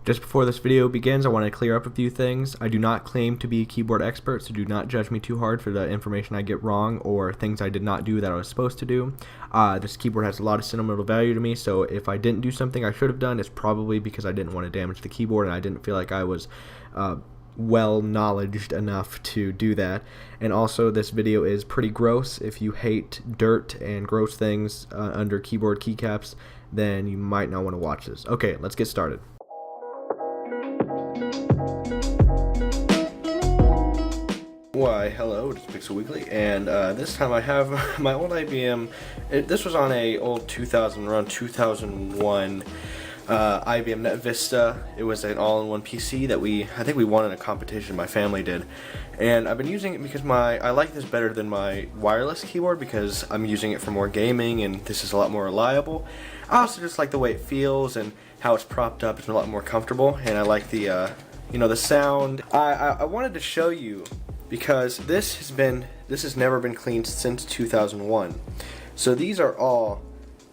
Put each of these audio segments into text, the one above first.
Just before this video begins, I want to clear up a few things. I do not claim to be a keyboard expert, so do not judge me too hard for the information I get wrong or things I did not do that I was supposed to do. This keyboard has a lot of sentimental value to me, so if I didn't do something I should have done, it's probably because I didn't want to damage the keyboard and I didn't feel like I was well knowledged enough to do that. And also, this video is pretty gross. If you hate dirt and gross things under keyboard keycaps, then you might not want to watch this. Okay, let's get started. Why, hello, it's Pixel Weekly, and this time I have my old IBM. This was on a old 2001 IBM Net Vista. It was an all-in-one PC that I think we won in a competition, my family did. And I've been using it because I like this better than my wireless keyboard because I'm using it for more gaming and this is a lot more reliable. I also just like the way it feels and how it's propped up. It's a lot more comfortable, and I like the the sound. I wanted to show you because this has never been cleaned since 2001. So these are all,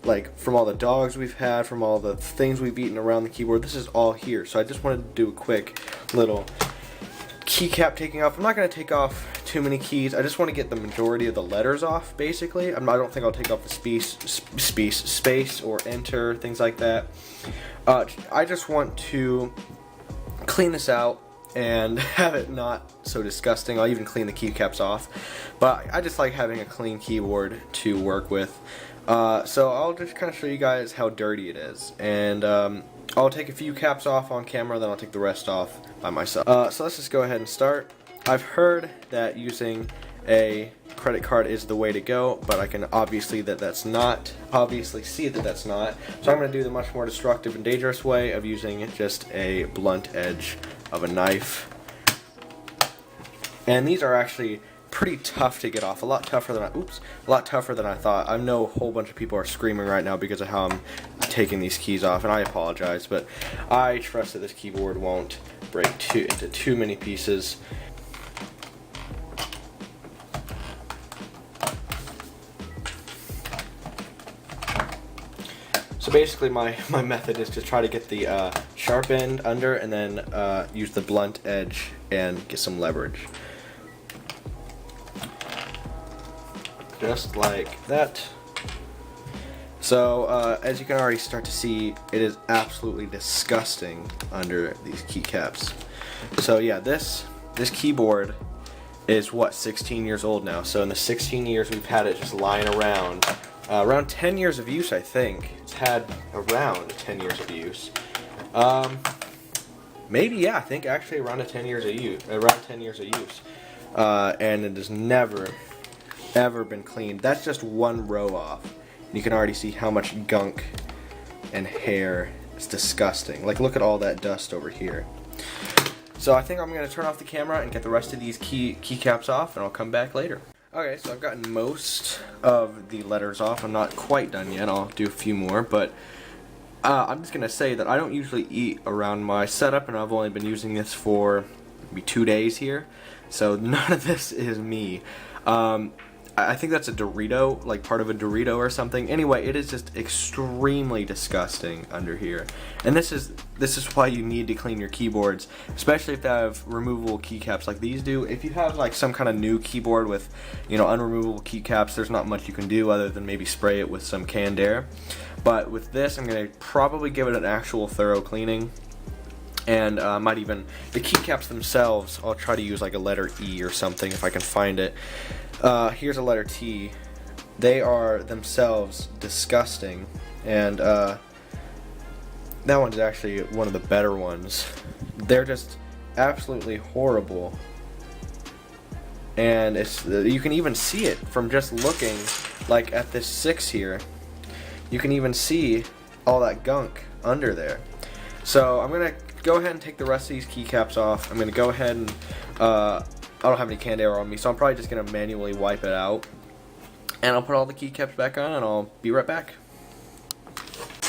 like, from all the dogs we've had, from all the things we've eaten around the keyboard, this is all here. So I just wanted to do a quick little keycap taking off. I'm not going to take off too many keys. I just want to get the majority of the letters off, basically. I don't think I'll take off the space or enter, things like that. I just want to clean this out and have it not so disgusting. I'll even clean the keycaps off, but I just like having a clean keyboard to work with. So I'll just kind of show you guys how dirty it is, and I'll take a few caps off on camera, then I'll take the rest off by myself. So let's just go ahead and start. I've heard that using a credit card is the way to go, but I can obviously see that that's not. So I'm going to do the much more destructive and dangerous way of using just a blunt edge of a knife. And these are actually pretty tough to get off. A lot tougher than I thought. I know a whole bunch of people are screaming right now because of how I'm taking these keys off, and I apologize, but I trust that this keyboard won't break into too many pieces. So basically my method is to try to get the sharp end under and then use the blunt edge and get some leverage. Just like that. So as you can already start to see, it is absolutely disgusting under these keycaps. So yeah, this keyboard is what, 16 years old now. So in the 16 years we've had it just lying around. Around 10 years of use, I think. It's had around 10 years of use. Maybe, yeah, I think actually around 10 years of use. And it has never, ever been cleaned. That's just one row off. You can already see how much gunk and hair. It's disgusting. Like, look at all that dust over here. So I think I'm going to turn off the camera and get the rest of these keycaps off, and I'll come back later. Okay, so I've gotten most of the letters off. I'm not quite done yet. I'll do a few more, but I'm just going to say that I don't usually eat around my setup, and I've only been using this for maybe 2 days here, so none of this is me. I think that's a Dorito, like part of a Dorito or something. Anyway, it is just extremely disgusting under here. And this is why you need to clean your keyboards, especially if they have removable keycaps like these do. If you have like some kind of new keyboard with, unremovable keycaps, there's not much you can do other than maybe spray it with some canned air. But with this, I'm going to probably give it an actual thorough cleaning. And might even, the keycaps themselves, I'll try to use like a letter E or something if I can find it. Here's a letter T. They are themselves disgusting, and that one's actually one of the better ones. They're just absolutely horrible, and you can even see it from just looking like at this 6 here. You can even see all that gunk under there. So I'm gonna go ahead and take the rest of these keycaps off. I'm gonna go ahead and I don't have any canned air on me, so I'm probably just going to manually wipe it out. And I'll put all the keycaps back on, and I'll be right back.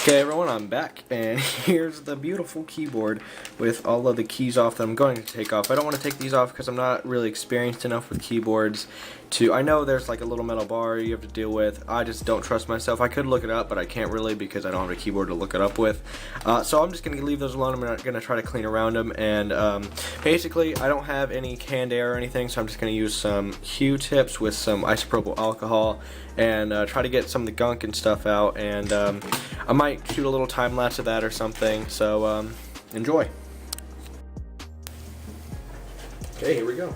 Okay everyone, I'm back, and here's the beautiful keyboard with all of the keys off that I'm going to take off. I don't want to take these off because I'm not really experienced enough with keyboards, I know there's like a little metal bar you have to deal with. I just don't trust myself. I could look it up, but I can't really because I don't have a keyboard to look it up with. So I'm just going to leave those alone. I'm not going to try to clean around them. And basically, I don't have any canned air or anything, so I'm just going to use some Q-tips with some isopropyl alcohol and try to get some of the gunk and stuff out. And I might shoot a little time lapse of that or something. So enjoy. Okay, here we go.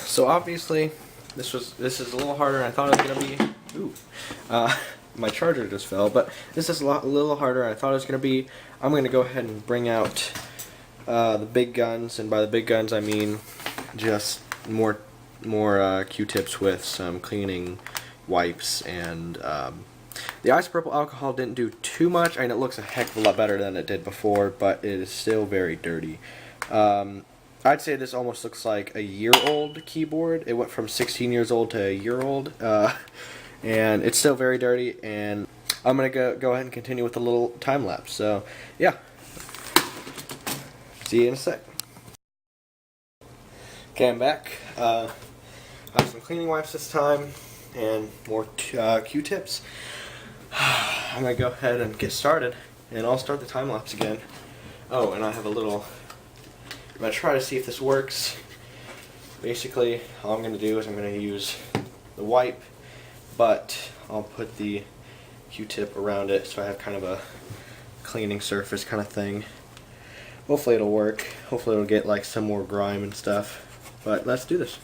So obviously, this is a little harder than I thought it was gonna be. Ooh, my charger just fell, but this is a little harder than I thought it was gonna be. I'm gonna go ahead and bring out the big guns, and by the big guns I mean just more Q-tips with some cleaning wipes, and the isopropyl alcohol didn't do too much, and it looks a heck of a lot better than it did before, but it is still very dirty. I'd say this almost looks like a year-old keyboard. It went from 16 years old to a year-old, and it's still very dirty, and I'm going to go ahead and continue with a little time lapse. So, yeah. See you in a sec. Okay, I'm back. I have some cleaning wipes this time, and more Q-tips. I'm going to go ahead and get started, and I'll start the time lapse again. Oh, and I have a little... I'm going to try to see if this works. Basically, all I'm going to do is I'm going to use the wipe, but I'll put the Q-tip around it so I have kind of a cleaning surface kind of thing. Hopefully it'll work. Hopefully it'll get like some more grime and stuff. But let's do this.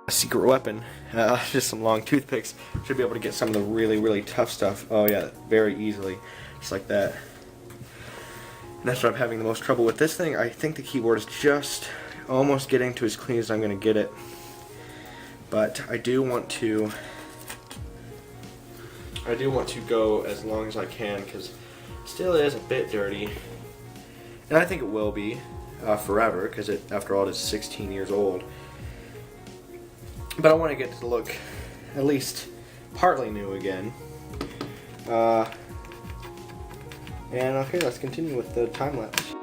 Secret weapon, just some long toothpicks. Should be able to get some of the really tough stuff. Oh yeah, very easily, just like that. And that's what I'm having the most trouble with this thing. I think the keyboard is just almost getting to as clean as I'm going to get it, but I do want to go as long as I can because it still is a bit dirty, and I think it will be forever because it, after all, it is 16 years old. But I want to get it to look at least partly new again. And okay, let's continue with the time lapse.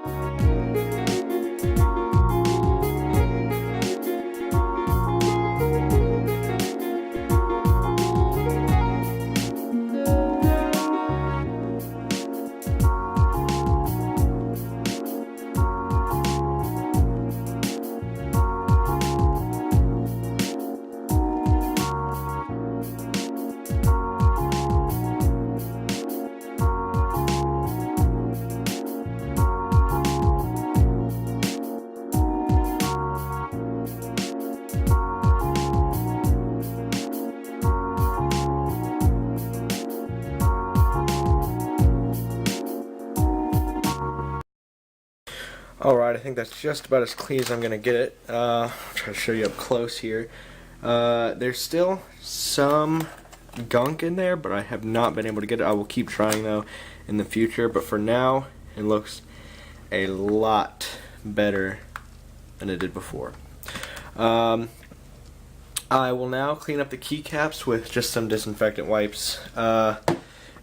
Alright, I think that's just about as clean as I'm going to get it. I'll try to show you up close here. There's still some gunk in there, but I have not been able to get it. I will keep trying though in the future, but for now it looks a lot better than it did before. I will now clean up the keycaps with just some disinfectant wipes.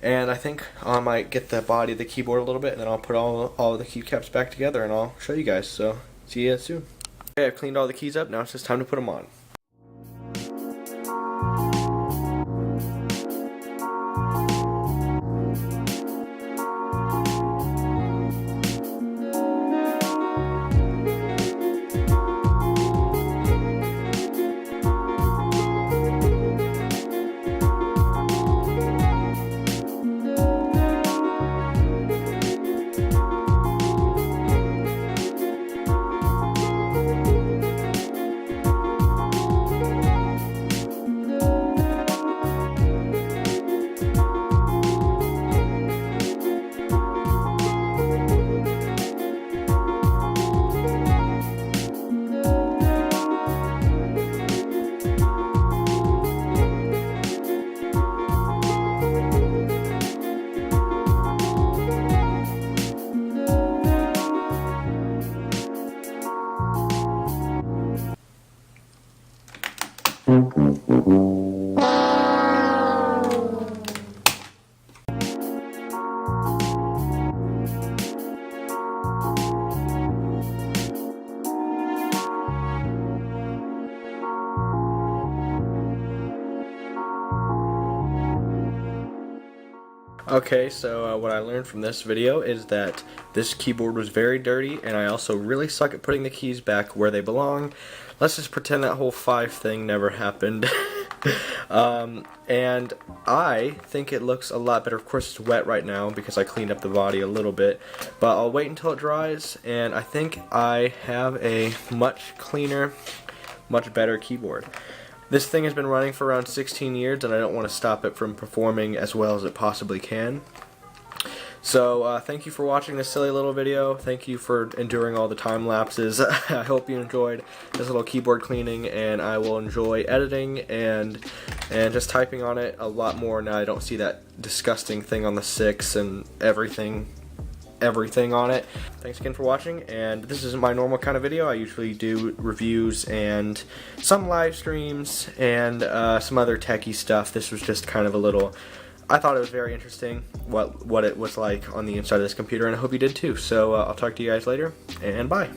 And I think I might get the body of the keyboard a little bit, and then I'll put all the keycaps back together, and I'll show you guys. So, see you soon. Okay, I've cleaned all the keys up, now it's just time to put them on. Okay, so what I learned from this video is that this keyboard was very dirty, and I also really suck at putting the keys back where they belong. Let's just pretend that whole 5 thing never happened. And I think it looks a lot better. Of course, it's wet right now because I cleaned up the body a little bit, but I'll wait until it dries, and I think I have a much cleaner, much better keyboard. This thing has been running for around 16 years, and I don't want to stop it from performing as well as it possibly can. So thank you for watching this silly little video. Thank you for enduring all the time lapses. I hope you enjoyed this little keyboard cleaning, and I will enjoy editing and just typing on it a lot more now I don't see that disgusting thing on the 6 and everything on it. Thanks again for watching, and this isn't my normal kind of video. I usually do reviews and some live streams and some other techie stuff. This was just kind of a little, I thought it was very interesting what it was like on the inside of this computer, and I hope you did too. So I'll talk to you guys later, and bye.